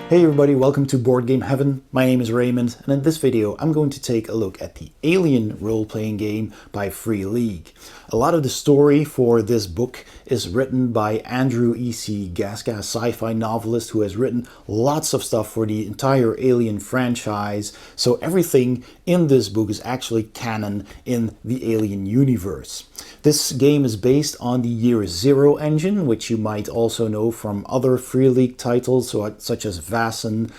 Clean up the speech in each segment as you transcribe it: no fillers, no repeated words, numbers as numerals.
Hey everybody, welcome to Board Game Heaven. My name is Raymond, and in this video I'm going to take a look at the Alien role-playing game by Free League. A lot of the story for this book is written by Andrew E.C. Gaska, a sci-fi novelist who has written lots of stuff for the entire Alien franchise, so everything in this book is actually canon in the Alien universe. This game is based on the Year Zero engine, which you might also know from other Free League titles, such as Vaesen,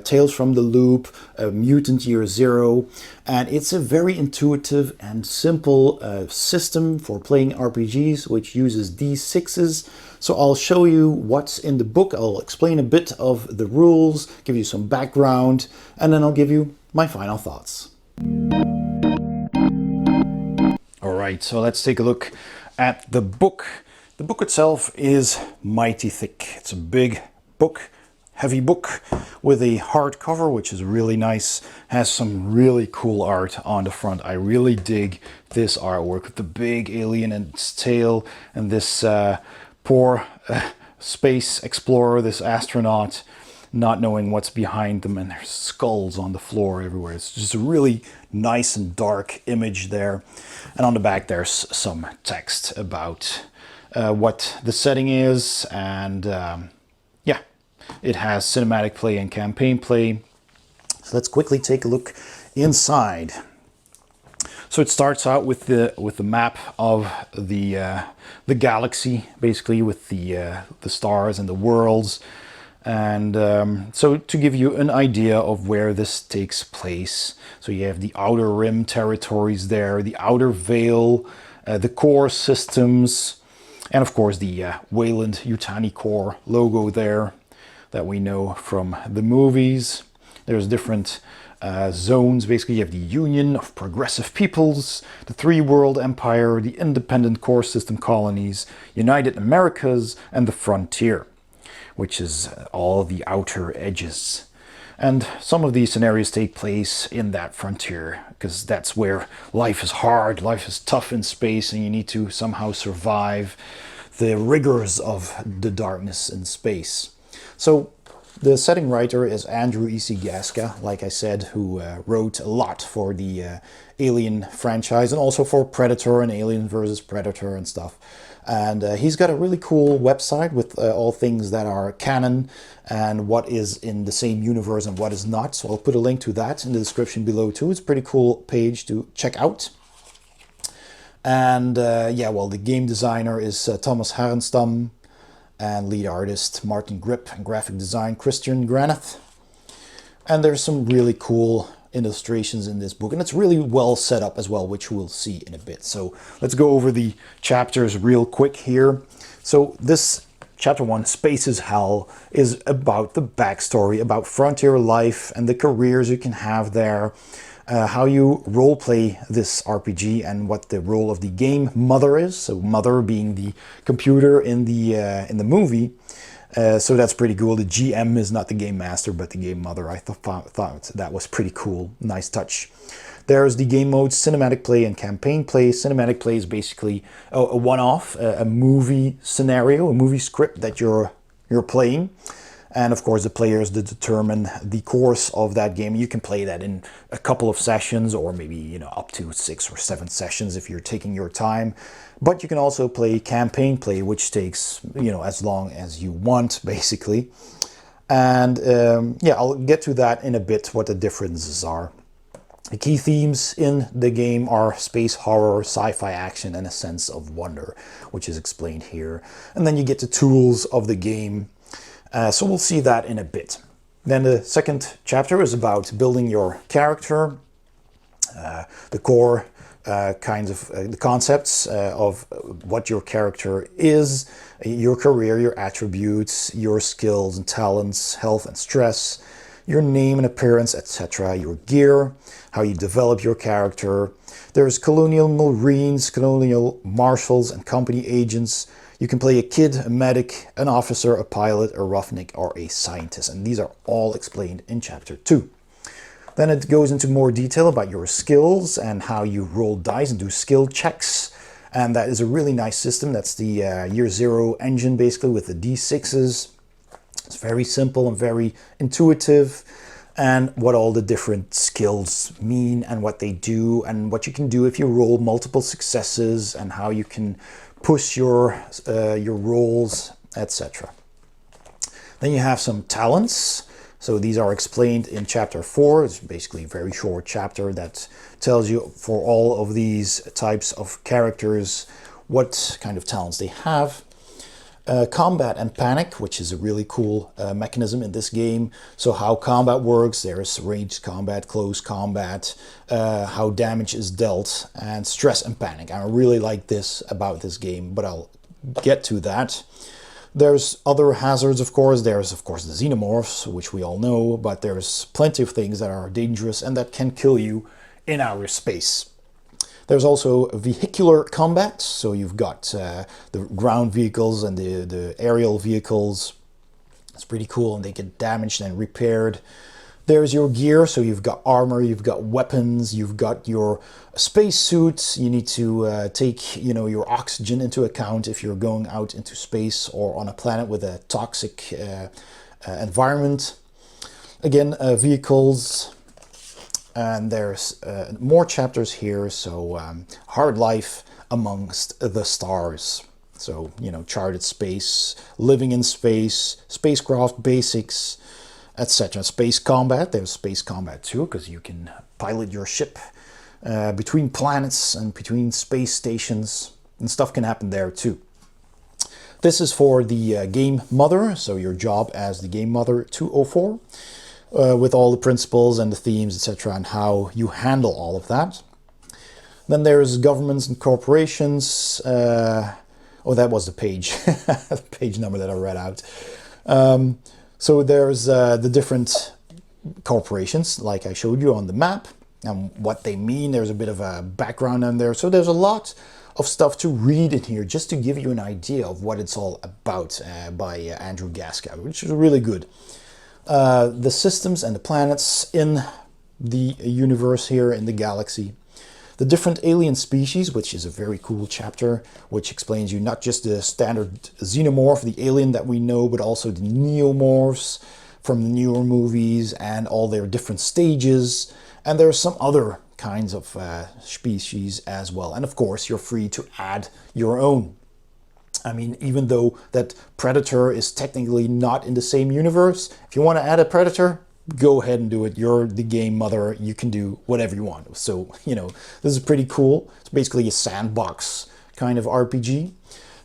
Tales from the Loop, Mutant Year Zero, and it's a very intuitive and simple system for playing RPGs, which uses D6s. So I'll show you what's in the book, I'll explain a bit of the rules, give you some background, and then I'll give you my final thoughts. Alright, so let's take a look at the book. The book itself is mighty thick. It's a big book, heavy book with a hardcover, which is really nice. Has some really cool art on the front. I really dig this artwork with the big alien and its tail and this poor space explorer, this astronaut, not knowing what's behind them, and there's skulls on the floor everywhere. It's just a really nice and dark image there. And on the back there's some text about what the setting is, and yeah, it has cinematic play and campaign play. So let's quickly take a look inside. So it starts out with the map of the galaxy, basically, with the stars and the worlds. And so to give you an idea of where this takes place, so you have the Outer Rim territories there, the Outer Veil, the core systems, and of course the Weyland-Yutani core logo there that we know from the movies. There's different zones. Basically, you have the Union of Progressive Peoples, the Three World Empire, the Independent Core System Colonies, United Americas, and the Frontier, which is all the outer edges. And some of these scenarios take place in that frontier, because that's where life is hard, life is tough in space, and you need to somehow survive the rigors of the darkness in space. So the setting writer is Andrew E.C. Gaska, like I said, who wrote a lot for the Alien franchise, and also for Predator and Alien vs. Predator and stuff. And he's got a really cool website with all things that are canon and what is in the same universe and what is not. So I'll put a link to that in the description below too. It's a pretty cool page to check out. And yeah, well, the game designer is Thomas Harenstam, and lead artist Martin Grip, and graphic design Christian Graneth. And there's some really cool illustrations in this book, and it's really well set up as well, which we'll see in a bit. So let's go over the chapters real quick here. So this chapter 1, Space is Hell, is about the backstory, about frontier life and the careers you can have there, how you roleplay this RPG, and what the role of the game mother is. So mother being the computer in the movie. So that's pretty cool. The GM is not the game master, but the game mother. I thought that was pretty cool. Nice touch. There's the game modes, cinematic play and campaign play. Cinematic play is basically a one-off, a movie scenario, a movie script that you're playing. And of course the players determine the course of that game. You can play that in a couple of sessions, or maybe, you know, up to 6 or 7 sessions if you're taking your time. But you can also play campaign play, which takes, you know, as long as you want, basically. And yeah, I'll get to that in a bit, what the differences are. The key themes in the game are space horror, sci-fi action, and a sense of wonder, which is explained here. And then you get the tools of the game. So we'll see that in a bit. Then the second chapter is about building your character, the core kinds of the concepts of what your character is, your career, your attributes, your skills and talents, health and stress, your name and appearance, etc., your gear, how you develop your character. There's colonial marines, colonial marshals, and company agents. You can play a kid, a medic, an officer, a pilot, a roughneck, or a scientist, and these are all explained in chapter 2. Then it goes into more detail about your skills and how you roll dice and do skill checks. And that is a really nice system. That's the Year Zero engine, basically, with the D6s. It's very simple and very intuitive, and what all the different skills mean and what they do and what you can do if you roll multiple successes and how you can push your rolls, etc. Then you have some talents. So these are explained in chapter 4. It's basically a very short chapter that tells you for all of these types of characters what kind of talents they have. Combat and panic, which is a really cool mechanism in this game. So how combat works, there's ranged combat, close combat, how damage is dealt, and stress and panic. I really like this about this game, but I'll get to that. There's other hazards, of course. There's, of course, the xenomorphs, which we all know, but there's plenty of things that are dangerous and that can kill you in outer space. There's also vehicular combat, so you've got the ground vehicles and the aerial vehicles. It's pretty cool, and they get damaged and repaired. There's your gear, so you've got armor, you've got weapons, you've got your space suits. You need to take, your oxygen into account if you're going out into space or on a planet with a toxic environment. Again, vehicles, and there's more chapters here. So hard life amongst the stars. So, charted space, living in space, spacecraft basics, etc. Space combat, there's space combat too, because you can pilot your ship between planets and between space stations, and stuff can happen there too. This is for the game mother, so your job as the game mother 204, with all the principles and the themes, etc., and how you handle all of that. Then there's governments and corporations. Oh, that was the page, the page number that I read out. So there's the different corporations, like I showed you on the map, and what they mean. There's a bit of a background on there. So there's a lot of stuff to read in here, just to give you an idea of what it's all about by Andrew Gaska, which is really good. The systems and the planets in the universe here, in the galaxy. The different alien species, which is a very cool chapter, which explains you not just the standard xenomorph, the alien that we know, but also the neomorphs from the newer movies and all their different stages. And there are some other kinds of species as well. And of course, you're free to add your own. I mean, even though that Predator is technically not in the same universe, if you want to add a Predator, go ahead and do it. You're the game mother. You can do whatever you want. So, this is pretty cool. It's basically a sandbox kind of RPG.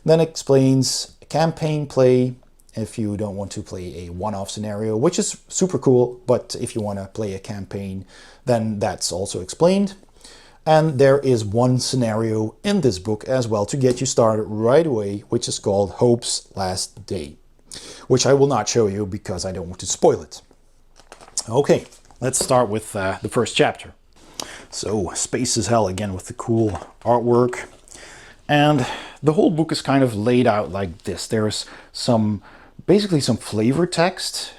Then it explains campaign play if you don't want to play a one-off scenario, which is super cool. But if you want to play a campaign, then that's also explained. And there is one scenario in this book as well to get you started right away, which is called Hope's Last Day, which I will not show you because I don't want to spoil it. Okay, let's start with the first chapter. So, Space is Hell, again with the cool artwork. And the whole book is kind of laid out like this. There's basically some flavor text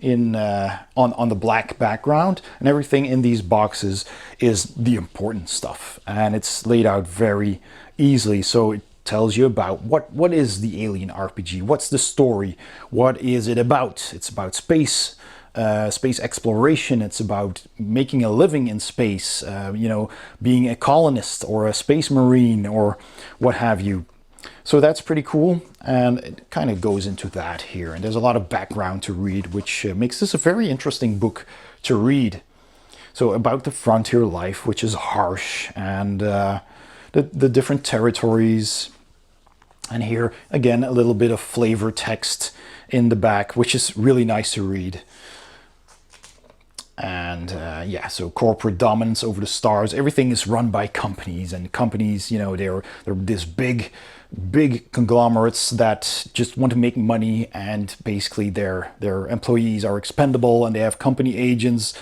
on the black background, and everything in these boxes is the important stuff. And it's laid out very easily, so it tells you about what is the Alien RPG, what's the story, what is it about. It's about space exploration. It's about making a living in space, being a colonist or a space marine or what have you. So that's pretty cool, and it kind of goes into that here. And there's a lot of background to read, which makes this a very interesting book to read. So about the frontier life, which is harsh, and the different territories. And here, again, a little bit of flavor text in the back, which is really nice to read. And so corporate dominance over the stars. Everything is run by companies, and companies, they're this big conglomerates that just want to make money, and basically their employees are expendable, and they have company agents,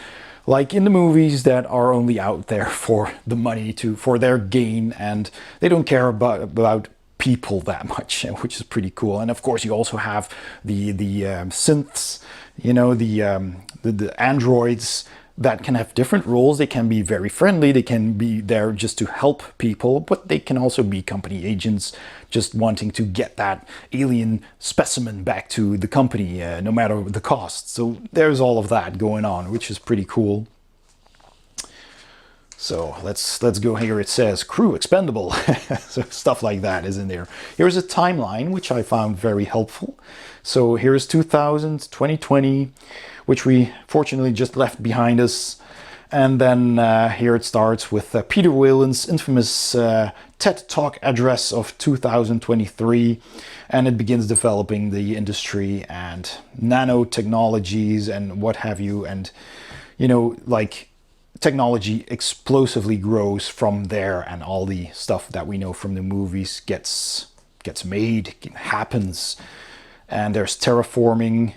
like in the movies, that are only out there for the money, for their gain, and they don't care about people that much, which is pretty cool. And of course, you also have the synths, the androids that can have different roles. They can be very friendly, they can be there just to help people, but they can also be company agents just wanting to get that alien specimen back to the company, no matter the cost. So there's all of that going on, which is pretty cool. So let's go here. It says crew expendable. So stuff like that is in there. Here's a timeline, which I found very helpful. So here's 2000, 2020, which we fortunately just left behind us. And then here it starts with Peter Whalen's infamous TED Talk address of 2023. And it begins developing the industry and nanotechnologies and what have you. And, you know, like, technology explosively grows from there, and all the stuff that we know from the movies gets made, happens. And there's terraforming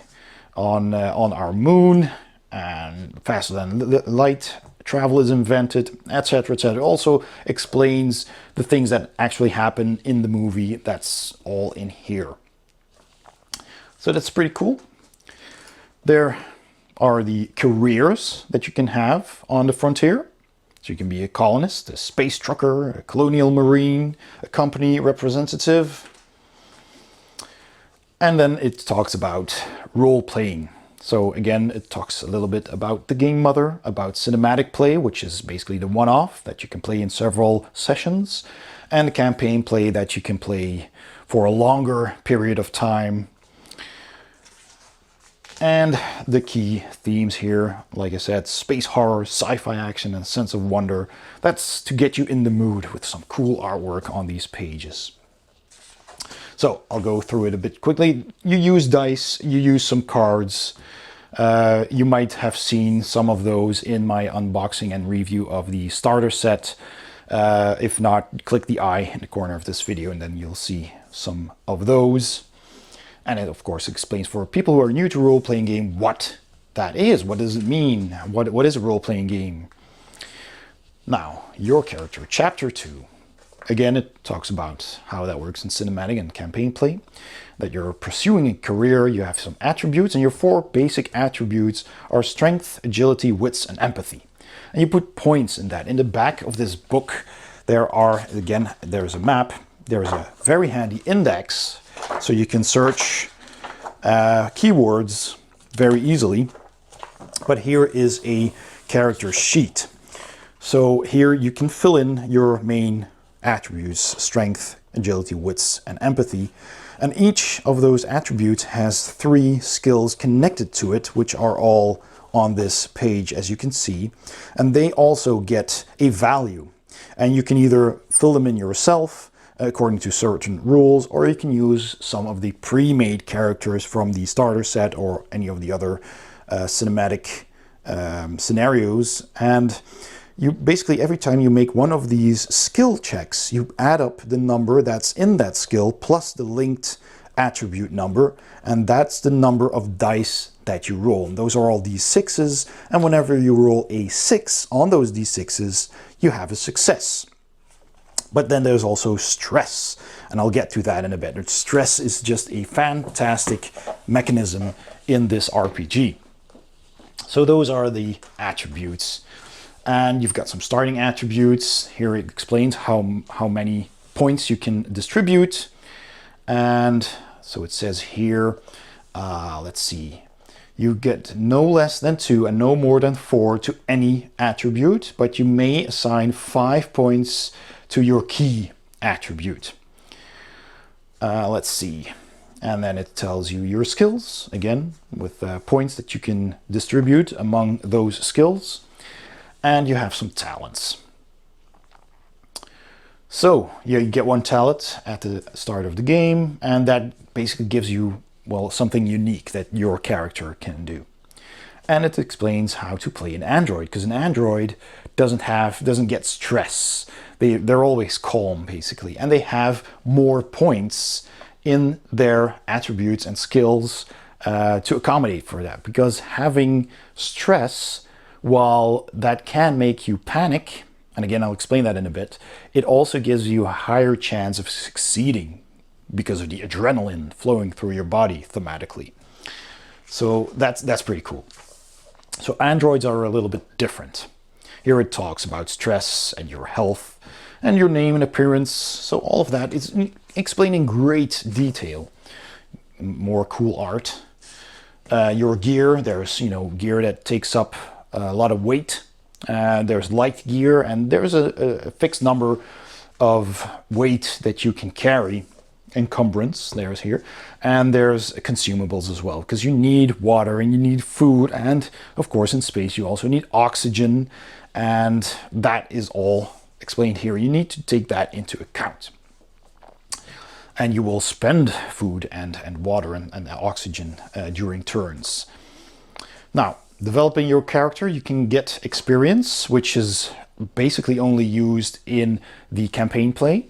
on our moon, and faster than light travel is invented, etc., etc. Also explains the things that actually happen in the movie. That's all in here. So that's pretty cool. There are the careers that you can have on the frontier. So you can be a colonist, a space trucker, a colonial marine, a company representative. And then it talks about role-playing. So again, it talks a little bit about the game mother, about cinematic play, which is basically the one-off that you can play in several sessions, and the campaign play that you can play for a longer period of time. And the key themes here, like I said, space horror, sci-fi action, and sense of wonder. That's to get you in the mood with some cool artwork on these pages. So I'll go through it a bit quickly. You use dice, you use some cards. You might have seen some of those in my unboxing and review of the starter set. If not, click the eye in the corner of this video and then you'll see some of those. And it, of course, explains for people who are new to role-playing game what that is. What does it mean? What is a role-playing game? Now, your character, Chapter 2. Again, it talks about how that works in cinematic and campaign play. That you're pursuing a career, you have some attributes, and your 4 basic attributes are strength, agility, wits, and empathy. And you put points in that. In the back of this book, there are, again, there's a map. There's a very handy index, so you can search keywords very easily. But here is a character sheet. So here you can fill in your main attributes: strength, agility, wits, and empathy. And each of those attributes has 3 skills connected to it, which are all on this page, as you can see. And they also get a value. And you can either fill them in yourself, according to certain rules, or you can use some of the pre-made characters from the starter set or any of the other cinematic scenarios. And you basically, every time you make one of these skill checks, you add up the number that's in that skill plus the linked attribute number, and that's the number of dice that you roll. And those are all d6s, and whenever you roll a 6 on those d6s, you have a success. But then there's also stress, and I'll get to that in a bit. Stress is just a fantastic mechanism in this RPG. So those are the attributes. And you've got some starting attributes. Here it explains how many points you can distribute. And so it says here, let's see, you get no less than 2 and no more than 4 to any attribute, but you may assign 5 points to your key attribute. Let's see. And then it tells you your skills, again, with points that you can distribute among those skills. And you have some talents. So you get 1 talent at the start of the game, and that basically gives you, well, something unique that your character can do. And it explains how to play an android, because an android doesn't get stress. They're always calm, basically, and they have more points in their attributes and skills to accommodate for that. Because having stress, while that can make you panic, and again I'll explain that in a bit, it also gives you a higher chance of succeeding because of the adrenaline flowing through your body thematically. So that's pretty cool. So androids are a little bit different. Here it talks about stress and your health and your name and appearance. So all of that is explained in great detail. More cool art. Your gear, there's gear that takes up a lot of weight. There's light gear, and there's a fixed number of weight that you can carry. Encumbrance, there's here, and there's consumables as well, because you need water and you need food, and of course in space you also need oxygen, and that is all explained here. You need to take that into account, and you will spend food and water and oxygen during turns. Now, developing your character, you can get experience, which is basically only used in the campaign play.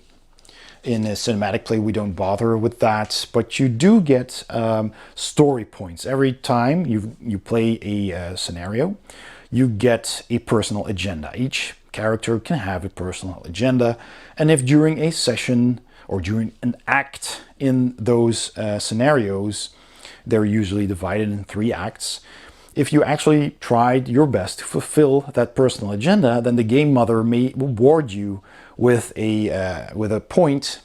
In a cinematic play, we don't bother with that, but you do get story points. Every time you play a scenario, you get a personal agenda. Each character can have a personal agenda, and if during a session or during an act in those scenarios, they're usually divided in 3 acts. If you actually tried your best to fulfill that personal agenda, then the game mother may reward you with a point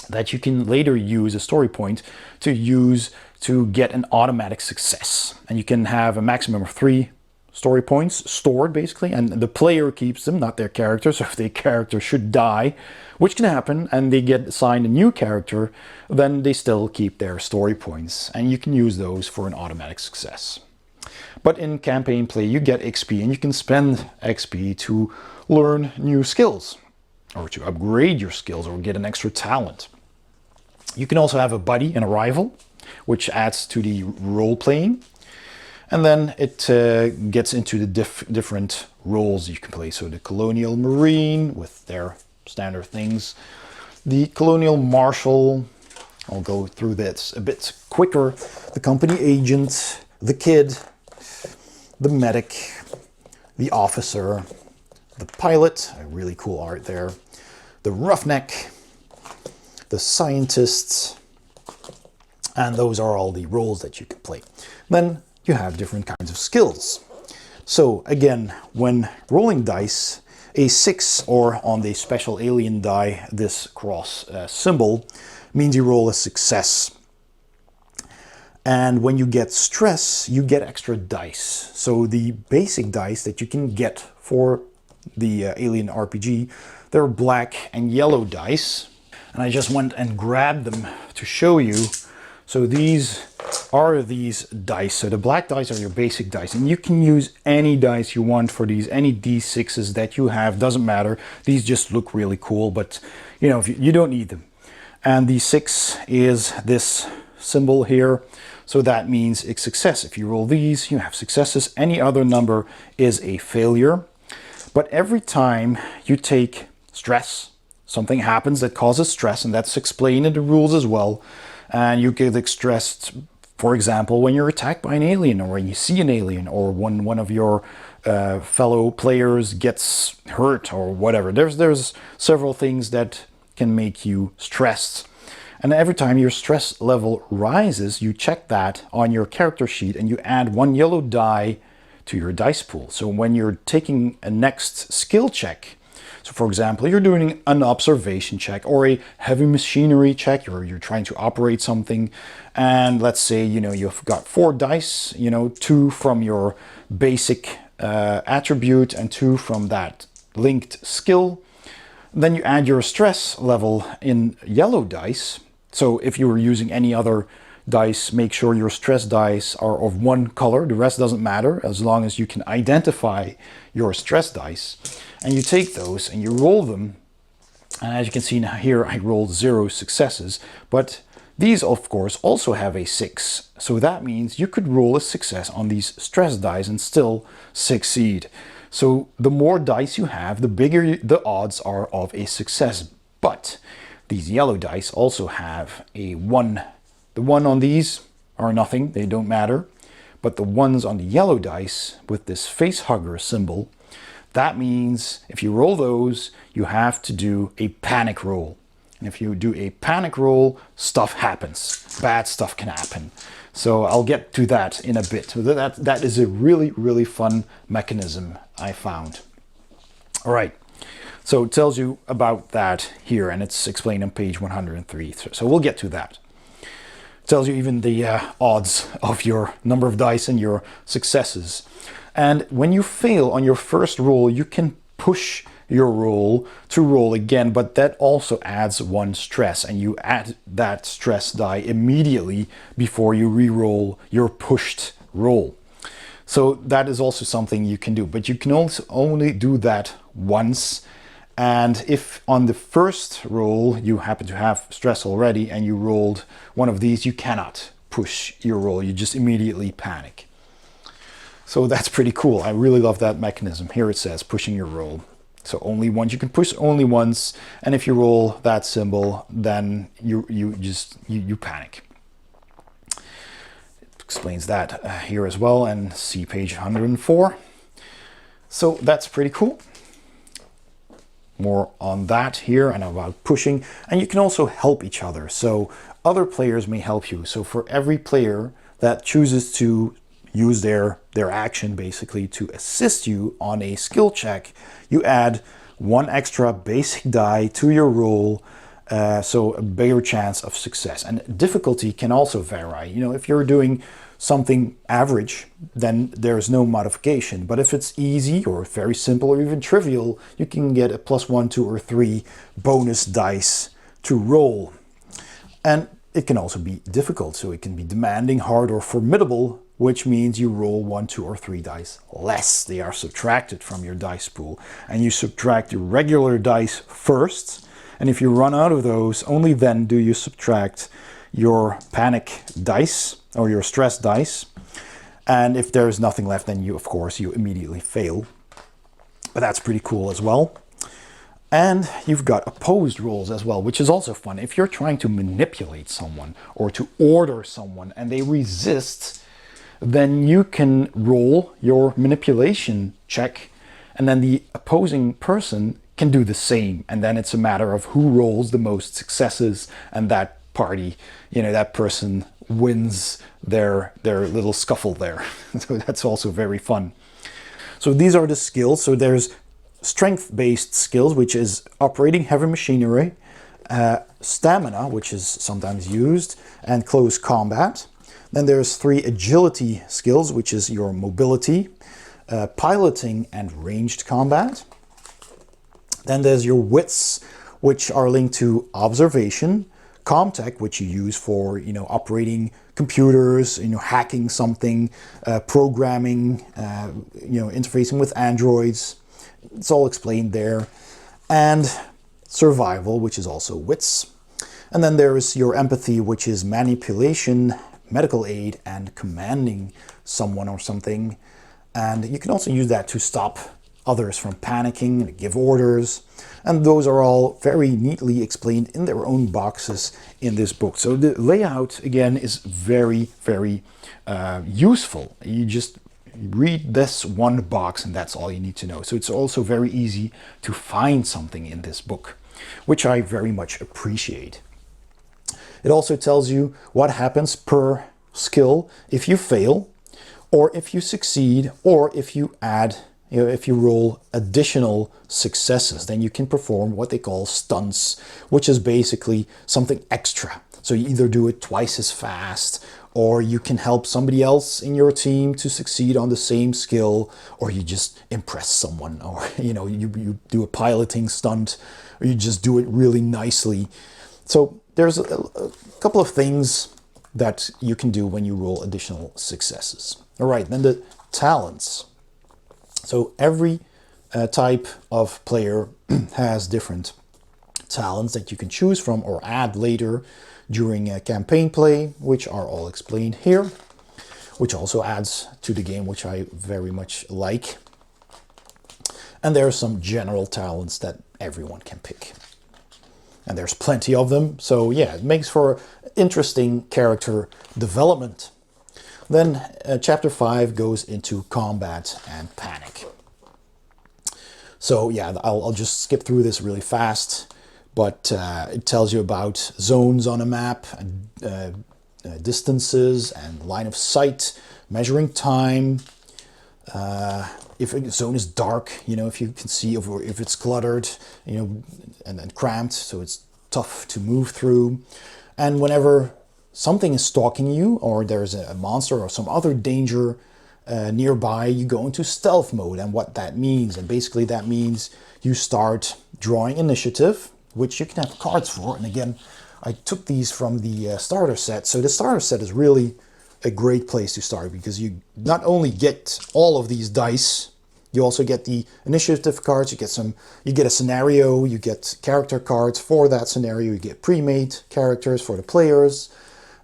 that you can later use, a story point, to use to get an automatic success. And you can have a maximum of 3 story points stored, basically, and the player keeps them, not their character. So if their character should die, which can happen, and they get assigned a new character, then they still keep their story points, and you can use those for an automatic success. But in campaign play, you get XP, and you can spend XP to learn new skills, or to upgrade your skills, or get an extra talent. You can also have a buddy and a rival, which adds to the role-playing. And then it gets into the different roles you can play. So the colonial marine with their standard things. The colonial marshal, I'll go through this a bit quicker. The company agent, the kid, the medic, the officer, the pilot, a really cool art there, the roughneck, the scientists, and those are all the roles that you can play. Then you have different kinds of skills. So again, when rolling dice, a 6, or on the special alien die, this cross symbol, means you roll a success. And when you get stress, you get extra dice. So the basic dice that you can get for the Alien RPG, they're black and yellow dice. And I just went and grabbed them to show you. So these are these dice. So the black dice are your basic dice, and you can use any dice you want for these, any D6s that you have, doesn't matter. These just look really cool, but if you don't need them. And the 6 is this symbol here. So that means it's success. If you roll these, you have successes. Any other number is a failure. But every time you take stress, something happens that causes stress, and that's explained in the rules as well. And you get stressed, for example, when you're attacked by an alien, or when you see an alien, or when one of your fellow players gets hurt, or whatever. There's several things that can make you stressed. And every time your stress level rises, you check that on your character sheet, and you add 1 yellow die to your dice pool. So when you're taking a next skill check, so for example, you're doing an observation check or a heavy machinery check, or you're trying to operate something, and let's say you've got 4 dice, 2 from your basic attribute and 2 from that linked skill. Then you add your stress level in yellow dice. So if you were using any other dice, make sure your stress dice are of one color. The rest doesn't matter, as long as you can identify your stress dice. And you take those and you roll them. And as you can see now here, I rolled 0 successes. But these, of course, also have a 6. So that means you could roll a success on these stress dice and still succeed. So the more dice you have, the bigger the odds are of a success. But these yellow dice also have a 1. The 1 on these are nothing, they don't matter. But the ones on the yellow dice with this face hugger symbol, that means if you roll those, you have to do a panic roll. And if you do a panic roll, stuff happens. Bad stuff can happen. So I'll get to that in a bit. That is a really, really fun mechanism I found. All right. So it tells you about that here, and it's explained on page 103. So we'll get to that. It tells you even the odds of your number of dice and your successes. And when you fail on your first roll, you can push your roll to roll again, but that also adds 1 stress, and you add that stress die immediately before you re-roll your pushed roll. So that is also something you can do, but you can also only do that once. And if on the first roll you happen to have stress already and you rolled one of these, you cannot push your roll. You just immediately panic. So that's pretty cool. I really love that mechanism. Here it says pushing your roll. So only once, you can push only once, and if you roll that symbol, then you panic. It explains that here as well, and see page 104. So that's pretty cool. More on that here and about pushing, and you can also help each other. So other players may help you. So for every player that chooses to use their action basically to assist you on a skill check, you add 1 extra basic die to your roll, so a bigger chance of success. And difficulty can also vary. You know, if you're doing something average, then there's no modification. But if it's easy or very simple or even trivial, you can get a +1, 2, or 3 bonus dice to roll. And it can also be difficult, so it can be demanding, hard, or formidable, which means you roll 1, 2, or 3 dice less. They are subtracted from your dice pool, and you subtract your regular dice first, and if you run out of those, only then do you subtract your panic dice or your stress dice. And if there's nothing left, then you, of course, you immediately fail. But that's pretty cool as well. And you've got opposed rolls as well, which is also fun. If you're trying to manipulate someone or to order someone and they resist, then you can roll your manipulation check, and then the opposing person can do the same. And then it's a matter of who rolls the most successes, and that party, you know, that person wins their little scuffle there. So that's also very fun. So these are the skills. So there's strength-based skills, which is operating heavy machinery, stamina, which is sometimes used, and close combat. Then there's 3 agility skills, which is your mobility, piloting, and ranged combat. Then there's your wits, which are linked to observation, comtech, which you use for, you know, operating computers, you know, hacking something, programming, you know, interfacing with androids. It's all explained there. And survival, which is also wits. And then there's your empathy, which is manipulation, medical aid, and commanding someone or something. And you can also use that to stop others from panicking, give orders. And those are all very neatly explained in their own boxes in this book. So the layout, again, is very, very useful. You just read this one box and that's all you need to know. So it's also very easy to find something in this book, which I very much appreciate. It also tells you what happens per skill if you fail, or if you succeed, or if you add, you know, if you roll additional successes, then you can perform what they call stunts, which is basically something extra. So you either do it twice as fast, or you can help somebody else in your team to succeed on the same skill, or you just impress someone, or you know, you do a piloting stunt, or you just do it really nicely. So there's a couple of things that you can do when you roll additional successes. All right, then the talents. So every type of player has different talents that you can choose from or add later during a campaign play, which are all explained here, which also adds to the game, which I very much like. And there are some general talents that everyone can pick. And there's plenty of them, so yeah, it makes for interesting character development. Then chapter 5 goes into combat and panic. So yeah, I'll just skip through this really fast, but it tells you about zones on a map, distances and line of sight, measuring time. If a zone is dark, if you can see, or if it's cluttered, and cramped, so it's tough to move through. And whenever something is stalking you, or there's a monster or some other danger nearby, you go into stealth mode. And what that means, and basically that means you start drawing initiative, which you can have cards for. And again, I took these from the starter set. So the starter set is really a great place to start, because you not only get all of these dice, you also get the initiative cards, you get a scenario, you get character cards for that scenario, you get pre-made characters for the players,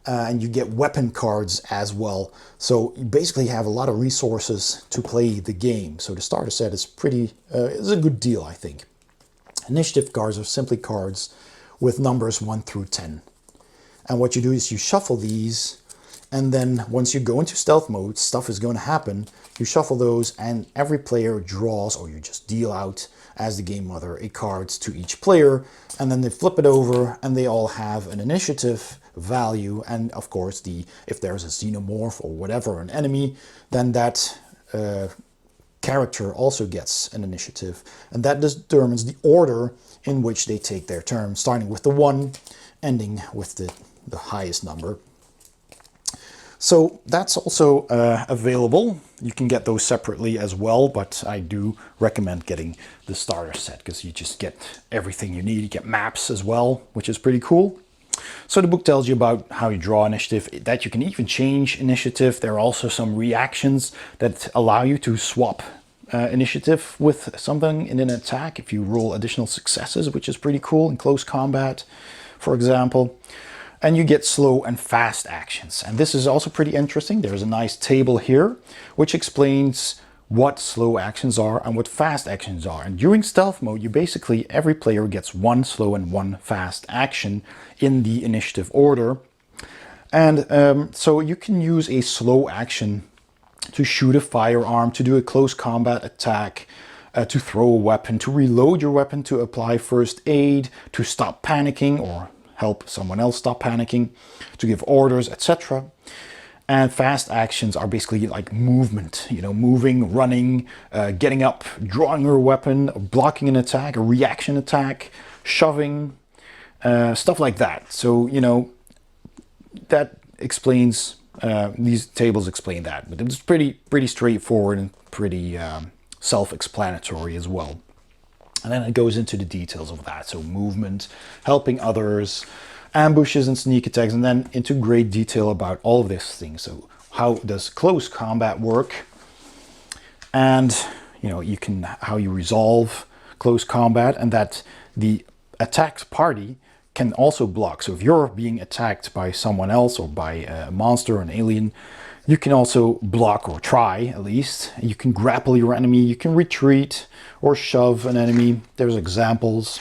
and you get weapon cards as well. So you basically have a lot of resources to play the game. So the starter set is is a good deal, I think. Initiative cards are simply cards with numbers 1 through 10. And what you do is you shuffle these, and then once you go into stealth mode, stuff is going to happen. You shuffle those, and every player draws, or you just deal out as the game mother, a card to each player, and then they flip it over, and they all have an initiative value. And of course, if there's a xenomorph or whatever, an enemy, then that character also gets an initiative, and that determines the order in which they take their turn, starting with the 1, ending with the highest number. So that's also available. You can get those separately as well, but I do recommend getting the starter set, because you just get everything you need. You get maps as well, which is pretty cool. So the book tells you about how you draw initiative, that you can even change initiative. There are also some reactions that allow you to swap initiative with something in an attack if you roll additional successes, which is pretty cool in close combat, for example. And you get slow and fast actions. And this is also pretty interesting. There's a nice table here which explains what slow actions are and what fast actions are. And during stealth mode, every player gets 1 slow and 1 fast action in the initiative order. And so you can use a slow action to shoot a firearm, to do a close combat attack, to throw a weapon, to reload your weapon, to apply first aid, to stop panicking or help someone else stop panicking, to give orders, etc. And fast actions are basically like movement, moving, running, getting up, drawing your weapon, blocking an attack, a reaction attack, shoving, stuff like that. So, that explains, these tables explain that, but it's pretty straightforward and pretty self-explanatory as well. And then it goes into the details of that. So movement, helping others, ambushes and sneak attacks, and then into great detail about all of these things. So how does close combat work? And, how you resolve close combat, and that the attacked party can also block. So if you're being attacked by someone else or by a monster or an alien, you can also block, or try at least. You can grapple your enemy, you can retreat or shove an enemy. There's examples.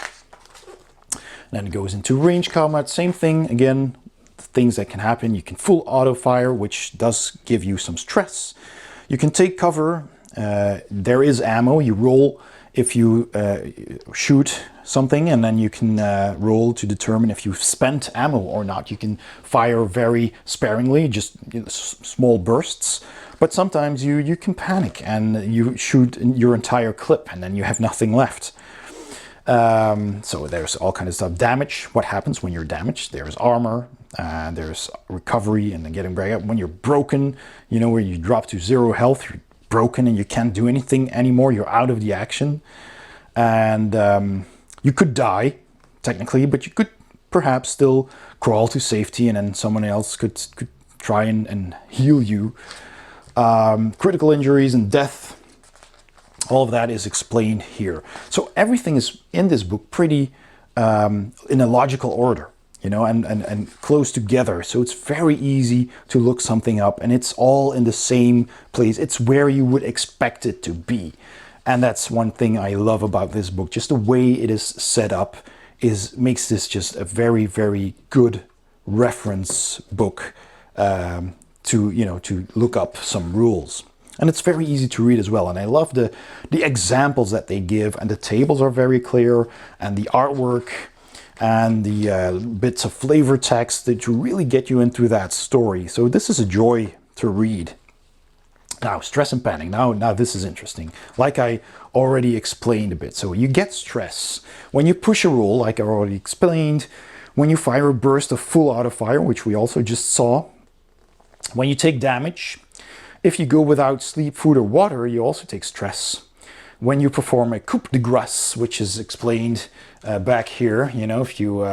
And then it goes into range combat, same thing. Again, things that can happen. You can full auto fire, which does give you some stress. You can take cover. There is ammo. You roll if you shoot something, and then you can roll to determine if you've spent ammo or not. You can fire very sparingly, just small bursts, but sometimes you can panic and you shoot your entire clip and then you have nothing left. So there's all kinds of stuff. Damage, what happens when you're damaged? There's armor, there's recovery, and then getting back up. When you're broken, where you drop to 0 health, you're broken and you can't do anything anymore, you're out of the action. And you could die, technically, but you could perhaps still crawl to safety, and then someone else could try and heal you. Critical injuries and death, all of that is explained here. So everything is in this book pretty in a logical order, and close together. So it's very easy to look something up, and it's all in the same place. It's where you would expect it to be. And that's one thing I love about this book. Just the way it is set up makes this just a very, very good reference book to look up some rules. And it's very easy to read as well. And I love the examples that they give, and the tables are very clear, and the artwork and the bits of flavor text that to really get you into that story. So this is a joy to read. Now, stress and panic. Now this is interesting. Like I already explained a bit. So you get stress when you push a rule, like I already explained, when you fire a burst of full auto fire, which we also just saw, when you take damage, if you go without sleep, food, or water, you also take stress. When you perform a coup de grace, which is explained back here, you know, if you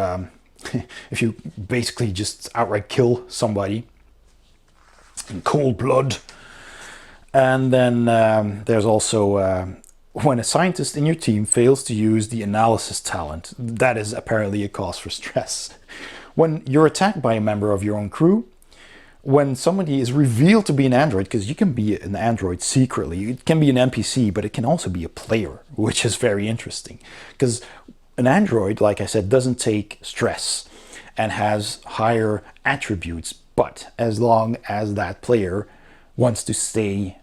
if you basically just outright kill somebody in cold blood. And then there's also when a scientist in your team fails to use the analysis talent, that is apparently a cause for stress. When you're attacked by a member of your own crew, when somebody is revealed to be an android, because you can be an android secretly, it can be an NPC, but it can also be a player, which is very interesting. Because an android, like I said, doesn't take stress and has higher attributes, but as long as that player wants to stay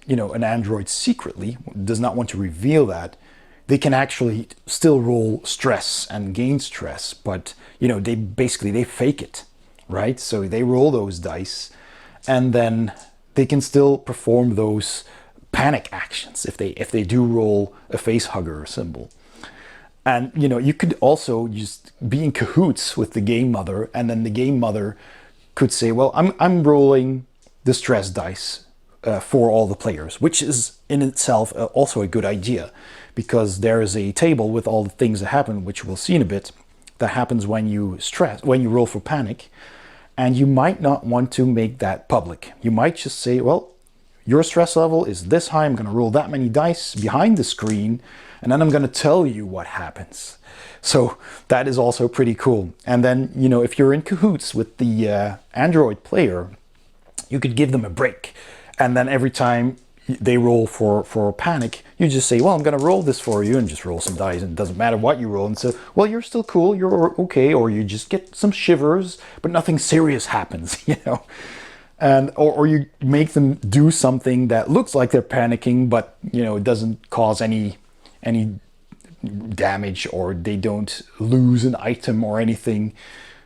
you know, an android secretly, does not want to reveal that, they can actually still roll stress and gain stress, but you know, they fake it, right? So they roll those dice and then they can still perform those panic actions if they do roll a face hugger symbol. And you know, you could also just be in cahoots with the game mother, and then the game mother could say, well, I'm rolling the stress dice for all the players, which is in itself also a good idea, because there is a table with all the things that happen, which we'll see in a bit, that happens when you roll for panic, and you might not want to make that public. You might just say, well, your stress level is this high, I'm going to roll that many dice behind the screen, and then I'm going to tell you what happens. So that is also pretty cool. And then, you know, if you're in cahoots with the Android player, you could give them a break. And then every time they roll for panic, you just say, well, I'm going to roll this for you, and just roll some dice, and it doesn't matter what you roll. And so, well, you're still cool, you're okay, or you just get some shivers, but nothing serious happens, you know. And or you make them do something that looks like they're panicking, but you know, it doesn't cause any damage, or they don't lose an item or anything.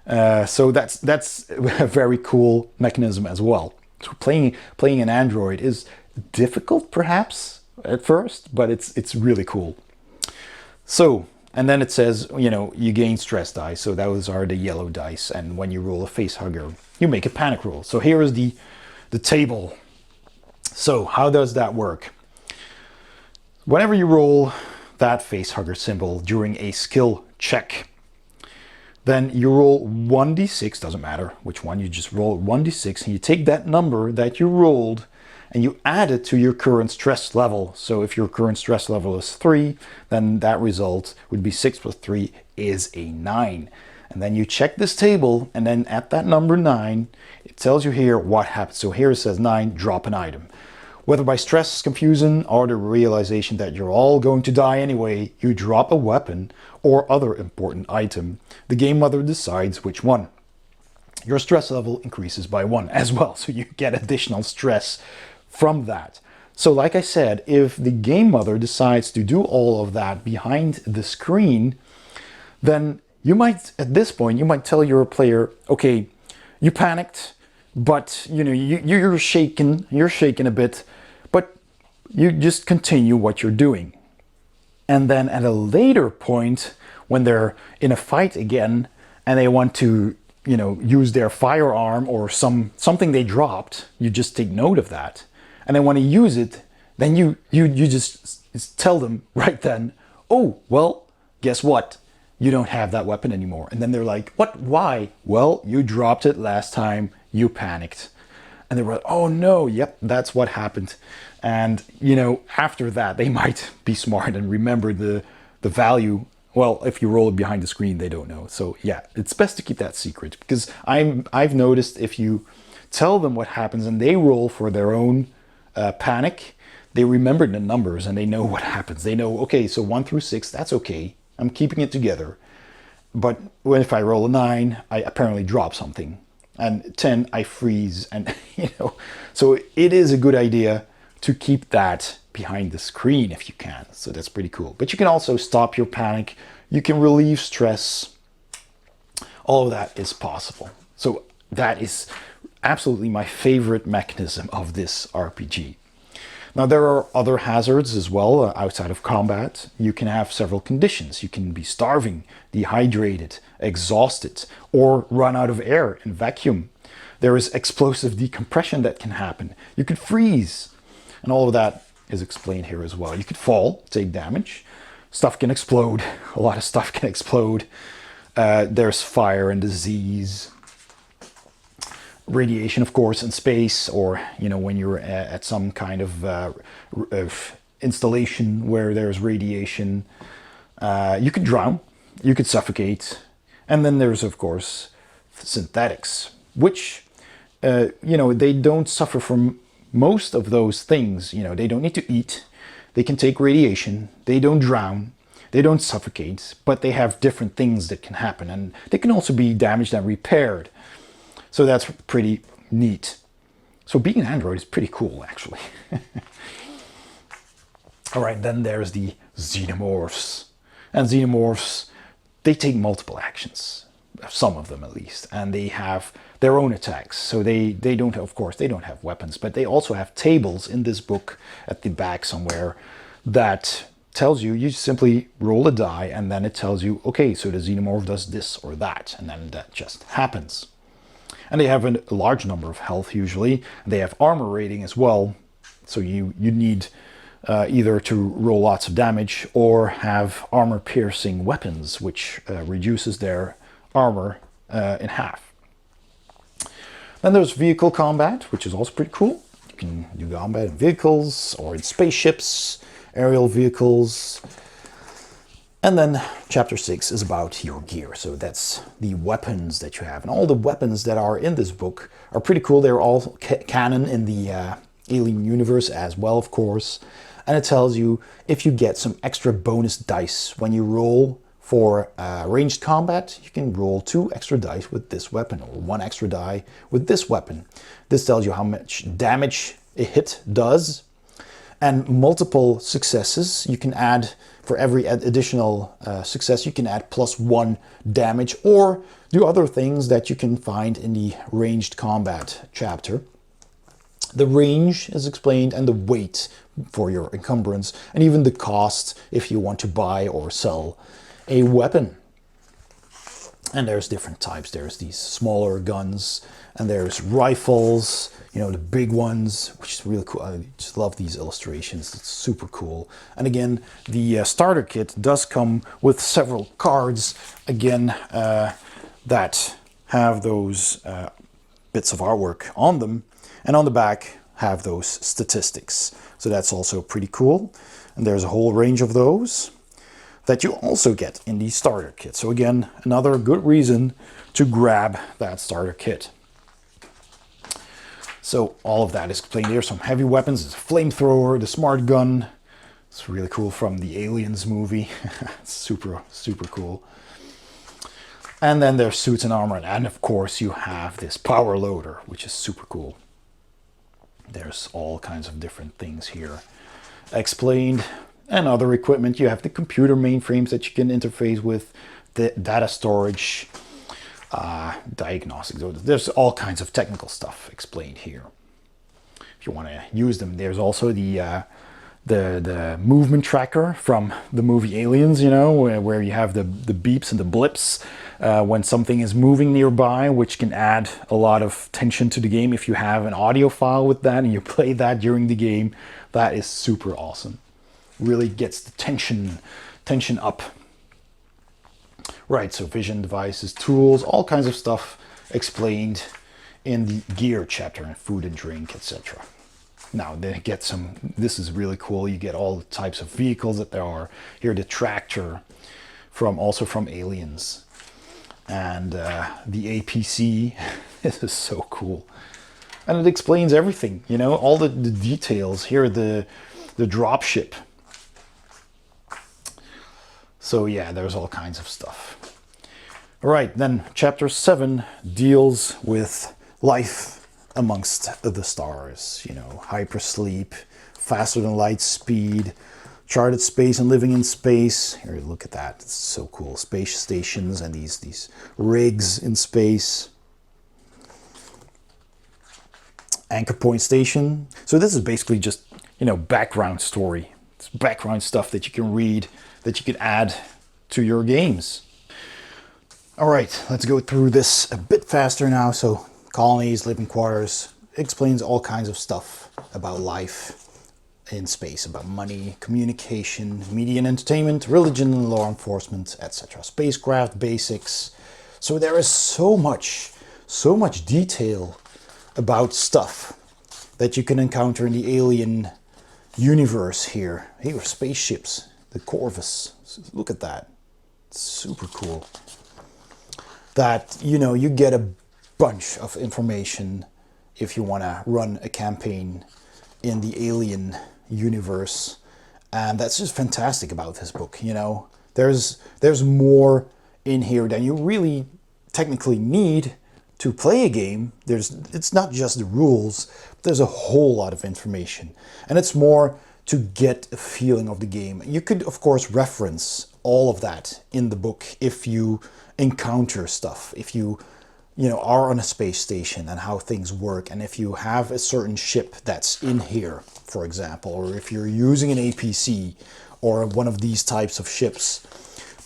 So that's a very cool mechanism as well. So playing an android is difficult perhaps at first, but it's really cool. So, and then it says, you know, you gain stress dice. So those are the yellow dice. And when you roll a face hugger, you make a panic roll. So here is the table. So how does that work? Whenever you roll that face hugger symbol during a skill check, then you roll 1d6, doesn't matter which one, you just roll 1d6, and you take that number that you rolled and you add it to your current stress level. So if your current stress level is 3, then that result would be 6 plus 3 is a 9. And then you check this table, and then at that number 9, it tells you here what happens. So here it says 9, drop an item. Whether by stress, confusion, or the realization that you're all going to die anyway, you drop a weapon or other important item. The game mother decides which one. Your stress level increases by 1 as well, so you get additional stress from that. So like I said, if the game mother decides to do all of that behind the screen, then you might, at this point, you might tell your player, okay, you panicked, but you know, you're shaking a bit, but you just continue what you're doing. And then at a later point, when they're in a fight again and they want to, you know, use their firearm or something they dropped, you just take note of that, and they want to use it, then you just tell them right then, oh, well, guess what? You don't have that weapon anymore. And then they're like, what? Why? Well, you dropped it last time, you panicked. And they were like, oh no, yep, that's what happened. And, you know, after that, they might be smart and remember the value. Well, if you roll it behind the screen, they don't know. So yeah, it's best to keep that secret, because I've noticed if you tell them what happens and they roll for their own panic, they remember the numbers and they know what happens. They know, okay, so 1 through 6, that's okay. I'm keeping it together. But if I roll a 9, I apparently drop something. And 10, I freeze. And, you know, so it is a good idea to keep that behind the screen if you can. So that's pretty cool. But you can also stop your panic You can relieve stress. All of that is possible. So that is absolutely my favorite mechanism of this RPG. Now there are other hazards as well outside of combat. You can have several conditions. You can be starving, dehydrated, exhausted, or run out of air and vacuum. There is explosive decompression that can happen. You could freeze. And all of that is explained here as well. You could fall, take damage. Stuff can explode. A lot of stuff can explode. There's fire and disease. Radiation, of course, in space, or when you're at some kind of installation where there's radiation. You could drown, you could suffocate, and then there's, of course, synthetics, which they don't suffer from most of those things. They don't need to eat, they can take radiation, they don't drown, they don't suffocate, but they have different things that can happen, and they can also be damaged and repaired. So that's pretty neat. So being an android is pretty cool, actually. All right, then there's the xenomorphs. And xenomorphs, they take multiple actions, some of them at least, and they have their own attacks. So they don't, of course, they don't have weapons, but they also have tables in this book at the back somewhere that tells you, you simply roll a die, and then it tells you, okay, so the xenomorph does this or that, and then that just happens. And they have a large number of health usually. They have armor rating as well. So you need either to roll lots of damage or have armor piercing weapons, which reduces their armor in half. Then there's vehicle combat, which is also pretty cool. You can do combat in vehicles or in spaceships, aerial vehicles. And then chapter 6 is about your gear. So that's the weapons that you have. And all the weapons that are in this book are pretty cool. They're all canon in the Alien universe as well, of course. And it tells you if you get some extra bonus dice when you roll for ranged combat, you can roll 2 extra dice with this weapon, or 1 extra die with this weapon. This tells you how much damage a hit does. And multiple successes, you can add, for every additional success, you can add +1 damage, or do other things that you can find in the ranged combat chapter. The range is explained, and the weight for your encumbrance, and even the cost if you want to buy or sell a weapon. And there's different types. There's these smaller guns, and there's rifles, the big ones, which is really cool. I just love these illustrations. It's super cool. And again, the starter kit does come with several cards, again, that have those bits of artwork on them. And on the back have those statistics. So that's also pretty cool. And there's a whole range of those that you also get in the starter kit. So again, another good reason to grab that starter kit. So all of that is explained here. Some heavy weapons, there's a flamethrower, the smart gun. It's really cool from the Aliens movie. It's super, super cool. And then there's suits and armor. And of course you have this power loader, which is super cool. There's all kinds of different things here explained. And other equipment. You have the computer mainframes that you can interface with, the data storage, diagnostics. There's all kinds of technical stuff explained here. If you want to use them, there's also the movement tracker from the movie Aliens, where you have the beeps and the blips when something is moving nearby, which can add a lot of tension to the game. If you have an audio file with that and you play that during the game, that is super awesome. Really gets the tension up. Right, so vision devices, tools, all kinds of stuff explained in the gear chapter, and food and drink, etc. Now they get some, this is really cool, you get all the types of vehicles that there are. Here the tractor, also from Aliens. And the APC, this is so cool. And it explains everything, all the details. Here the dropship. So yeah, there's all kinds of stuff. All right, then chapter 7 deals with life amongst the stars. Hypersleep, faster than light speed, charted space and living in space. Here, look at that. It's so cool. Space stations and these rigs in space. Anchor point station. So this is basically just, background story. It's background stuff that you can read, that you can add to your games. All right, let's go through this a bit faster now. So colonies, living quarters, explains all kinds of stuff about life in space, about money, communication, media and entertainment, religion and law enforcement, etc. Spacecraft basics. So there is so much detail about stuff that you can encounter in the alien universe here. Here are spaceships, the Corvus. Look at that. It's super cool. That, you get a bunch of information if you want to run a campaign in the alien universe. And that's just fantastic about this book, There's more in here than you really technically need to play a game. It's not just the rules, there's a whole lot of information. And it's more to get a feeling of the game. You could, of course, reference all of that in the book if you encounter stuff, if you are on a space station and how things work, and if you have a certain ship that's in here, for example, or if you're using an APC or one of these types of ships.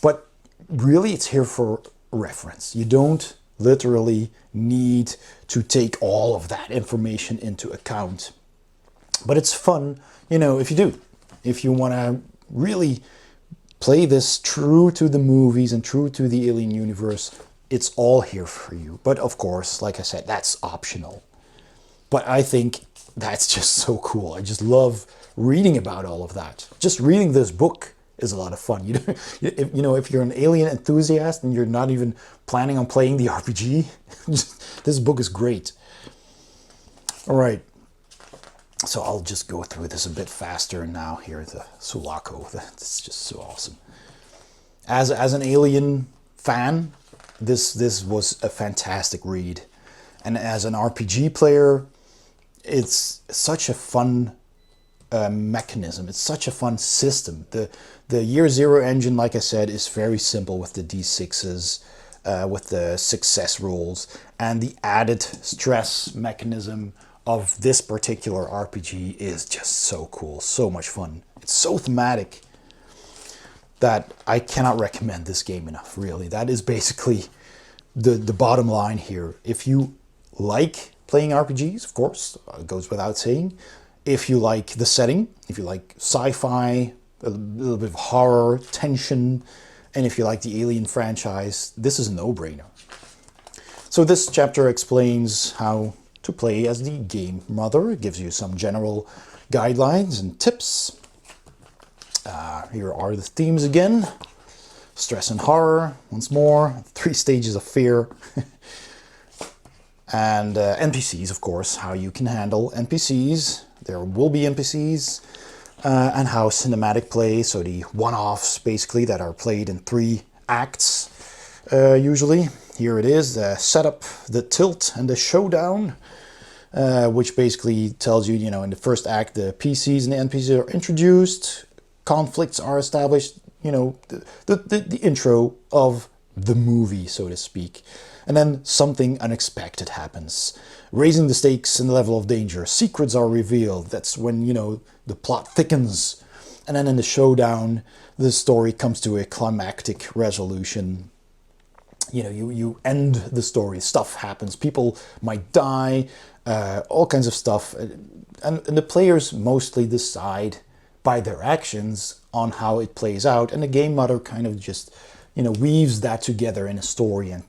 But really, it's here for reference. You don't literally need to take all of that information into account. But it's fun, if you do. If you want to really play this true to the movies and true to the alien universe, it's all here for you. But of course, like I said, that's optional. But I think that's just so cool. I just love reading about all of that. Just reading this book is a lot of fun. If you're an alien enthusiast and you're not even planning on playing the RPG, this book is great. All right. So I'll just go through this a bit faster now. Here, the Sulaco. That's just so awesome. As an alien fan, this was a fantastic read. And as an RPG player, it's such a fun mechanism. It's such a fun system. The Year Zero engine, like I said, is very simple with the D6s, with the success rules, and the added stress mechanism of this particular RPG is just so cool, so much fun. It's so thematic that I cannot recommend this game enough, really. That is basically the bottom line here. If you like playing RPGs, of course, it goes without saying. If you like the setting, if you like sci-fi, a little bit of horror, tension, and if you like the Alien franchise, this is a no-brainer. So this chapter explains how to play as the game mother. It gives you some general guidelines and tips. Here are the themes again. Stress and horror, once more. 3 stages of fear. And NPCs, of course, how you can handle NPCs. There will be NPCs. And how cinematic play, so the one-offs basically that are played in 3 acts usually. Here it is, the setup, the tilt, and the showdown, which basically tells you, in the first act, the PCs and the NPCs are introduced, conflicts are established, the intro of the movie, so to speak. And then something unexpected happens, raising the stakes and the level of danger. Secrets are revealed. That's when, the plot thickens. And then in the showdown, the story comes to a climactic resolution. You end the story. Stuff happens. People might die, all kinds of stuff. And the players mostly decide by their actions on how it plays out. And the game mother kind of just, weaves that together in a story and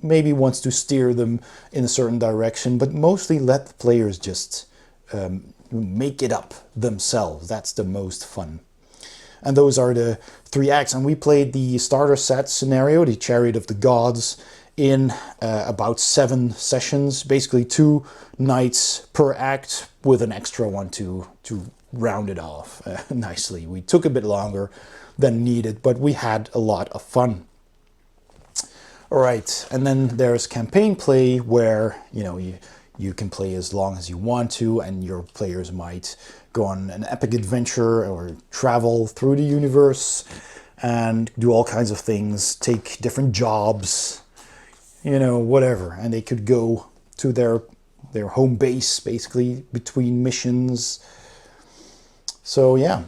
maybe wants to steer them in a certain direction, but mostly let the players just make it up themselves. That's the most fun. And those are the 3 acts. And we played the starter set scenario, the Chariot of the Gods, in about 7 sessions, basically 2 nights per act with an extra one to round it off nicely. We took a bit longer than needed, but we had a lot of fun. All right, and then there's campaign play where, you can play as long as you want to, and your players might go on an epic adventure or travel through the universe and do all kinds of things, take different jobs, you know, whatever. And they could go to their home base, basically, between missions. So yeah.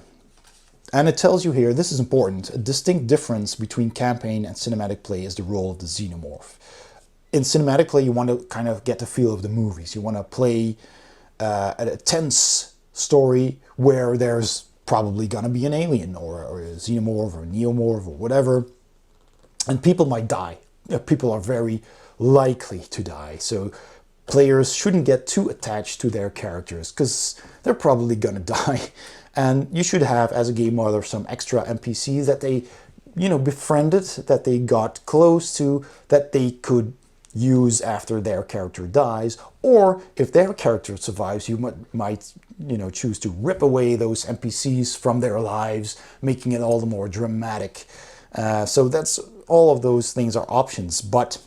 And it tells you here, this is important, a distinct difference between campaign and cinematic play is the role of the xenomorph. In cinematic play, you want to kind of get the feel of the movies. You want to play a tense story where there's probably going to be an alien or a xenomorph or a neomorph or whatever. And people might die. People are very likely to die. So players shouldn't get too attached to their characters because they're probably going to die. And you should have, as a game mother, some extra NPCs that they, you know, befriended, that they got close to, that they could use after their character dies. Or if their character survives, you might, you know, choose to rip away those NPCs from their lives, making it all the more dramatic. So that's, all of those things are options. But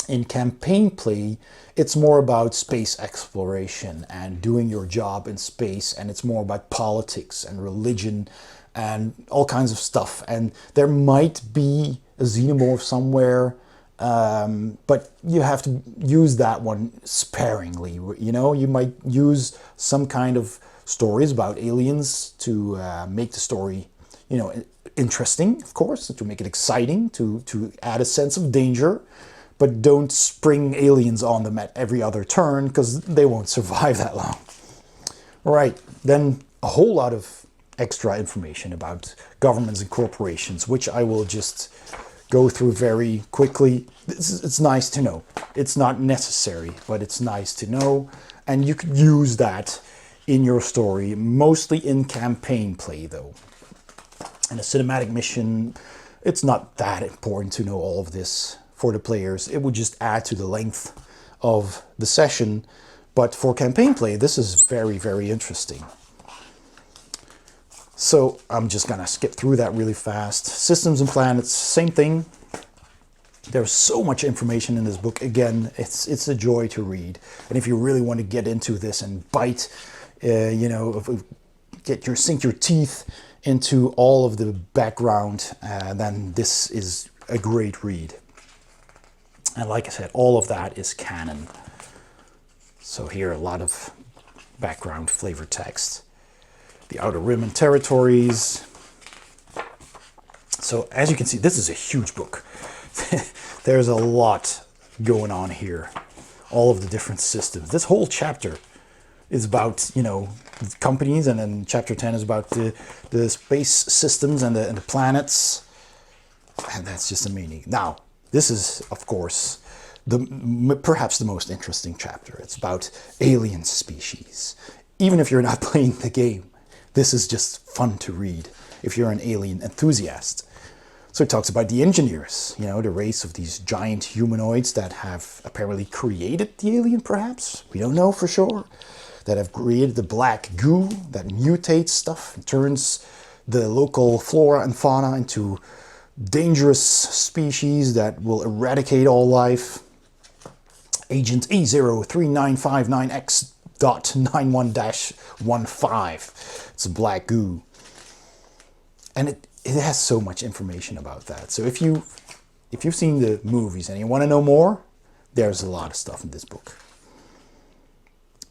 in campaign play, it's more about space exploration and doing your job in space, and it's more about politics and religion and all kinds of stuff. And there might be a xenomorph somewhere, but you have to use that one sparingly. You know, you might use some kind of stories about aliens to make the story, you know, interesting, of course, to make it exciting, to add a sense of danger. But don't spring aliens on them at every other turn, because they won't survive that long. Right, then a whole lot of extra information about governments and corporations, which I will just go through very quickly. It's nice to know. It's not necessary, but it's nice to know. And you could use that in your story, mostly in campaign play though. In a cinematic mission, it's not that important to know all of this. For the players, it would just add to the length of the session. But for campaign play, this is very, very interesting. So I'm just gonna skip through that really fast. Systems and planets, same thing. There's so much information in this book. Again, it's a joy to read. And if you really want to get into this and bite, you know, sink your teeth into all of the background, then this is a great read. And like I said, all of that is canon. So here, a lot of background flavor text. The Outer Rim and Territories. So as you can see, this is a huge book. There's a lot going on here. All of the different systems. This whole chapter is about, you know, companies, and then chapter 10 is about the space systems and the planets. And that's just amazing. Now, this is, of course, perhaps the most interesting chapter. It's about alien species. Even if you're not playing the game, this is just fun to read if you're an alien enthusiast. So it talks about the engineers, you know, the race of these giant humanoids that have apparently created the alien, perhaps. We don't know for sure. That have created the black goo that mutates stuff and turns the local flora and fauna into dangerous species that will eradicate all life. Agent E03959X.91-15. It's a black goo. And it has so much information about that. So if you've seen the movies and you want to know more, there's a lot of stuff in this book.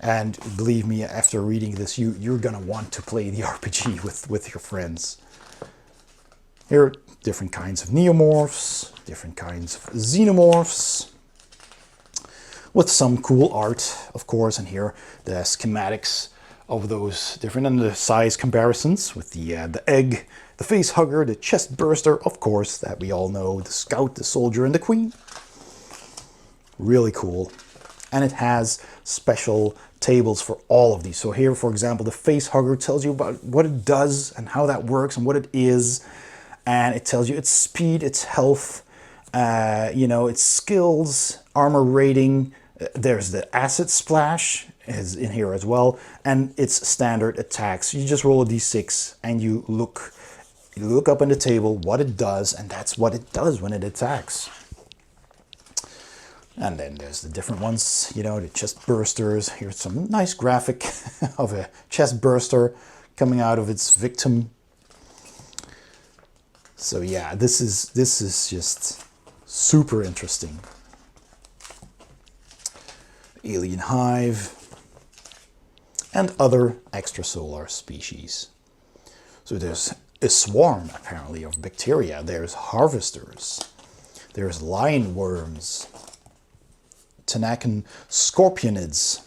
And believe me, after reading this, you're going to want to play the RPG with your friends. Here are different kinds of neomorphs, different kinds of xenomorphs, with some cool art, of course. And here the schematics of those different, and the size comparisons with the egg, the face hugger, the chest burster, of course, that we all know, the scout, the soldier, and the queen. Really cool. And it has special tables for all of these. So here, for example, the face hugger tells you about what it does and how that works and what it is. And it tells you its speed, its health, you know, its skills, armor rating. There's the acid splash is in here as well, and its standard attacks. You just roll a d6 and you look up on the table what it does, and that's what it does when it attacks. And then there's the different ones, you know, the chest bursters. Here's some nice graphic of a chest burster coming out of its victim. So yeah, this is just super interesting. Alien hive and other extrasolar species. So there's a swarm apparently of bacteria. There's harvesters. There's lion worms. Tanakan scorpionids.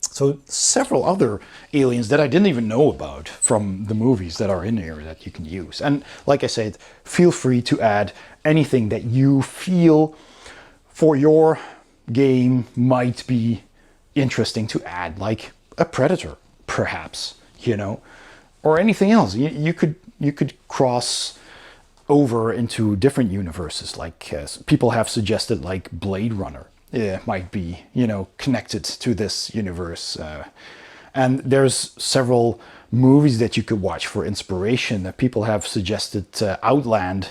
So several other aliens that I didn't even know about from the movies that are in here that you can use. And like I said, feel free to add anything that you feel for your game might be interesting to add, like a predator, perhaps, you know, or anything else. You could cross over into different universes, like people have suggested, like Blade Runner. Might be, you know, connected to this universe. And there's several movies that you could watch for inspiration. That people have suggested Outland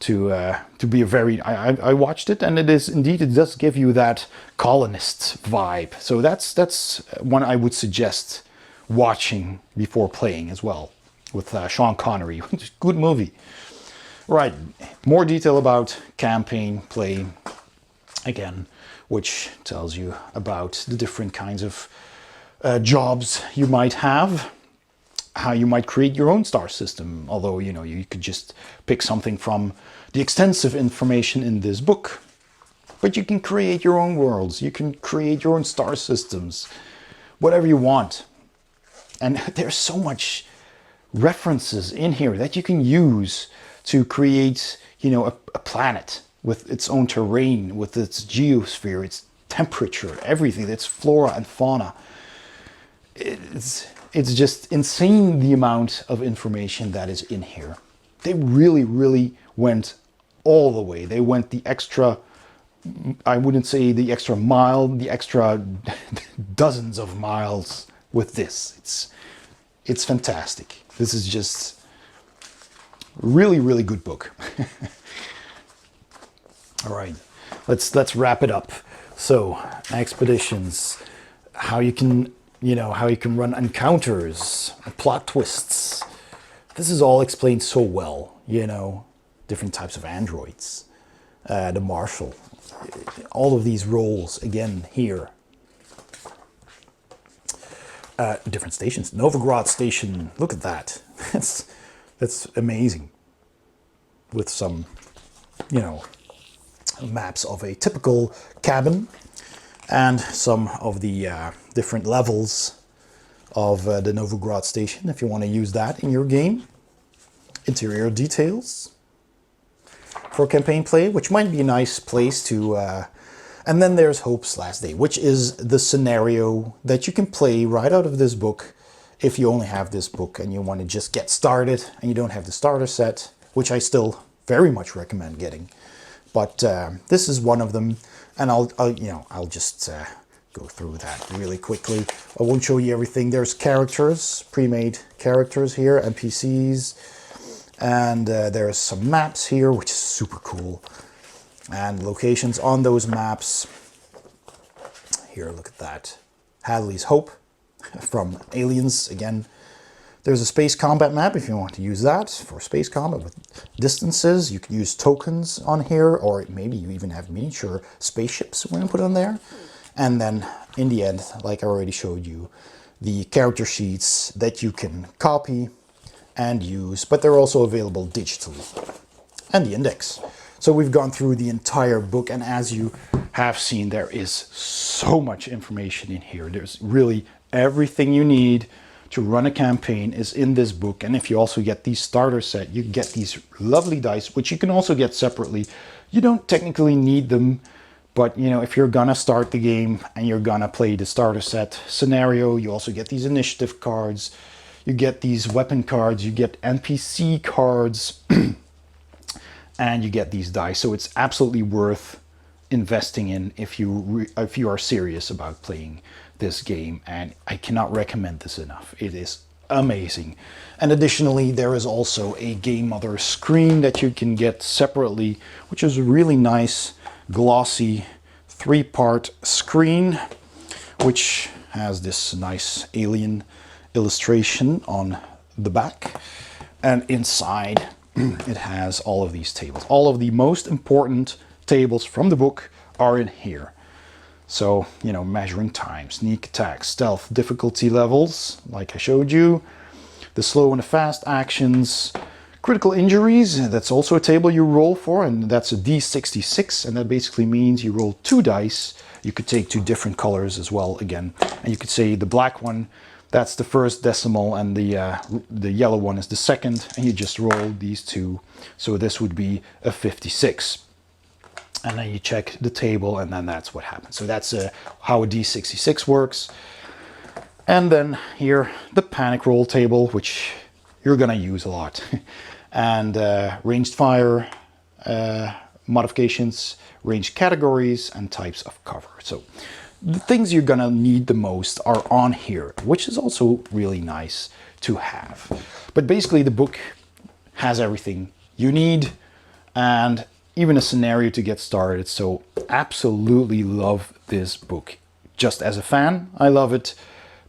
to be a very... I watched it, and it is indeed, it does give you that colonist vibe. So that's one I would suggest watching before playing as well, with Sean Connery. Good movie. Right, more detail about campaign play again, which tells you about the different kinds of jobs you might have, how you might create your own star system. Although, you know, you could just pick something from the extensive information in this book. But you can create your own worlds. You can create your own star systems, whatever you want. And there's so much references in here that you can use to create, you know, a planet with its own terrain, with its geosphere, its temperature, everything, its flora and fauna. It's just insane the amount of information that is in here. They really, really went all the way. They went the extra, I wouldn't say the extra mile, the extra dozens of miles with this. It's fantastic. This is just really, really good book. All right, let's wrap it up. So, expeditions, how you can, you know, how you can run encounters, plot twists. This is all explained so well, you know, different types of androids, the marshal, all of these roles again here. Different stations. Novigrad station, look at that. That's amazing. With some, you know, maps of a typical cabin and some of the different levels of the Novigrad station, if you want to use that in your game. Interior details for campaign play, which might be a nice place to... and then there's Hope's Last Day, which is the scenario that you can play right out of this book if you only have this book and you want to just get started and you don't have the starter set, which I still very much recommend getting. But this is one of them, and I'll just go through that really quickly. I won't show you everything. There's characters, pre-made characters here, NPCs, and there's some maps here, which is super cool, and locations on those maps. Here, look at that. Hadley's Hope from Aliens again. There's a space combat map if you want to use that for space combat with distances. You can use tokens on here, or maybe you even have miniature spaceships we're going to put on there. And then in the end, like I already showed you, the character sheets that you can copy and use, but they're also available digitally. And the index. So we've gone through the entire book, and as you have seen, there is so much information in here. There's really everything you need to run a campaign is in this book. And if you also get these starter set, you get these lovely dice, which you can also get separately. You don't technically need them, but you know, if you're gonna start the game and you're gonna play the starter set scenario, you also get these initiative cards, you get these weapon cards, you get NPC cards, and you get these dice. So it's absolutely worth investing in if you are serious about playing this game, and I cannot recommend this enough. It is amazing. And additionally, there is also a Game Mother screen that you can get separately, which is really nice, glossy, 3-part screen, which has this nice alien illustration on the back. And inside it has all of these tables. All of the most important tables from the book are in here. So, you know, measuring time, sneak attack, stealth, difficulty levels, like I showed you, the slow and the fast actions, critical injuries, that's also a table you roll for, and that's a D66, and that basically means you roll 2 dice. You could take 2 different colors as well again, and you could say the black one, that's the first decimal, and the yellow one is the second, and you just roll these 2. So this would be a 56. And then you check the table, and then that's what happens. So that's how a D66 works. And then here, the panic roll table, which you're gonna use a lot. And ranged fire modifications, ranged categories, and types of cover. So the things you're gonna need the most are on here, which is also really nice to have. But basically the book has everything you need, and even a scenario to get started. So absolutely love this book. Just as a fan, I love it,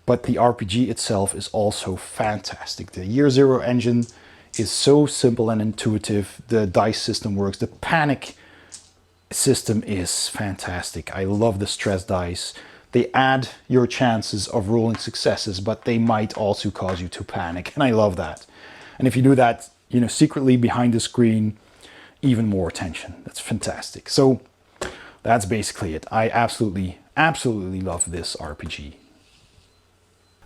but the RPG itself is also fantastic. The Year Zero engine is so simple and intuitive. The dice system works. The panic system is fantastic. I love the stress dice. They add your chances of rolling successes, but they might also cause you to panic, and I love that. And if you do that, you know, secretly behind the screen, even more attention. That's fantastic. So that's basically it. I absolutely love this RPG.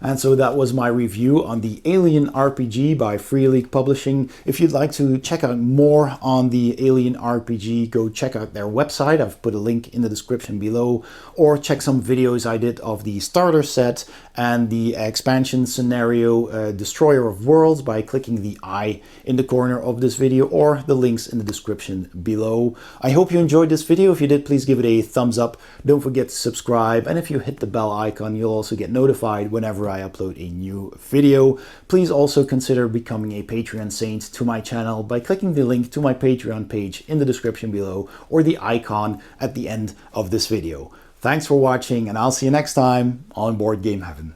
And so that was my review on the Alien RPG by Free League Publishing. If you'd like to check out more on the Alien RPG, go check out their website. I've put a link in the description below, or check some videos I did of the starter set and the expansion scenario Destroyer of Worlds by clicking the I in the corner of this video, or the links in the description below. I hope you enjoyed this video. If you did, please give it a thumbs up. Don't forget to subscribe, and if you hit the bell icon, you'll also get notified whenever I upload a new video. Please also consider becoming a Patreon saint to my channel by clicking the link to my Patreon page in the description below, or the icon at the end of this video. Thanks for watching, and I'll see you next time on Board Game Heaven.